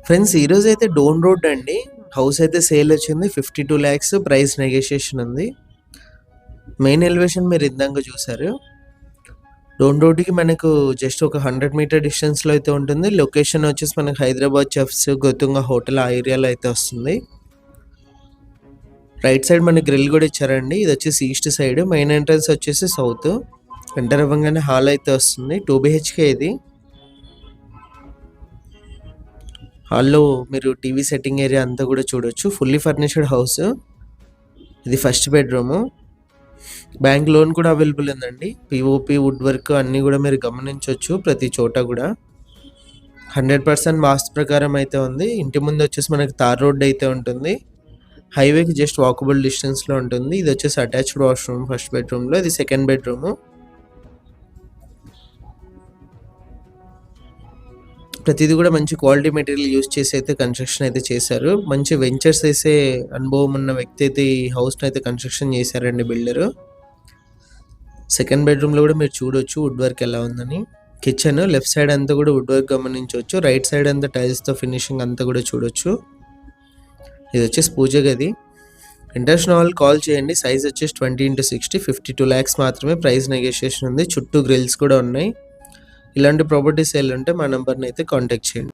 Friends ఈరోజు అయితే Dhone road అండి. హౌస్ అయితే సేల్ వచ్చింది. 52 lakhs ప్రైస్ నెగోషియేషన్ ఉంది. మెయిన్ ఎలివేషన్ మీరు ఇందాక చూసారు. డోన్ రోడ్కి మనకు జస్ట్ ఒక 100 మీటర్ డిస్టెన్స్లో అయితే ఉంటుంది. లొకేషన్ వచ్చేసి మనకు హైదరాబాద్ చెఫ్స్ గోతుంగ హోటల్ ఆ ఏరియాలో అయితే వస్తుంది. రైట్ సైడ్ మనకి గ్రిల్ కూడా ఇచ్చారండి. ఇది వచ్చేసి ఈస్ట్ సైడ్. మెయిన్ ఎంట్రన్స్ వచ్చేసి సౌత్. ఎంటర్ అవ్వగానే హాల్ అయితే వస్తుంది. 2 BHK ఇది. హాల్లో మీరు టీవీ సెట్టింగ్ ఏరియా అంతా కూడా చూడొచ్చు. Fully furnished house. ఇది ఫస్ట్ బెడ్రూము. బ్యాంక్ లోన్ కూడా అవైలబుల్ ఉందండి. పిఓపి వుడ్ వర్క్ అన్నీ కూడా మీరు గమనించవచ్చు ప్రతి చోట కూడా. 100% వాస్తు ప్రకారం అయితే ఉంది. ఇంటి ముందు వచ్చేసి మనకి తార్ రోడ్ అయితే ఉంటుంది. హైవేకి జస్ట్ వాకబుల్ డిస్టెన్స్లో ఉంటుంది. ఇది వచ్చేసి అటాచ్డ్ వాష్రూమ్ ఫస్ట్ బెడ్రూమ్లో. ఇది సెకండ్ బెడ్రూము. ప్రతిదీ కూడా మంచి క్వాలిటీ మెటీరియల్ యూజ్ చేసి అయితే కన్స్ట్రక్షన్ అయితే చేశారు. మంచి వెంచర్స్ వేసే అనుభవం ఉన్న వ్యక్తి అయితే ఈ హౌస్ని అయితే కన్స్ట్రక్షన్ చేశారండి బిల్డరు. సెకండ్ బెడ్రూమ్లో కూడా మీరు చూడొచ్చు వుడ్ వర్క్ ఎలా ఉందని. కిచెన్ లెఫ్ట్ సైడ్ అంతా కూడా వుడ్ వర్క్ గమనించవచ్చు. రైట్ సైడ్ అంతా టైల్స్తో ఫినిషింగ్ అంతా కూడా చూడొచ్చు. ఇది వచ్చేసి పూజ గది. ఇంట్రెస్ట్ వాళ్ళు కాల్ చేయండి. సైజ్ వచ్చేసి 20x60 52 lakhs మాత్రమే ప్రైస్ నెగోషియేషన్ ఉంది. చుట్టూ గ్రిల్స్ కూడా ఉన్నాయి. ఇలాంటి ప్రాపర్టీ సేల్ ఉంటే మా నెంబర్ని అయితే కాంటాక్ట్ చేయండి.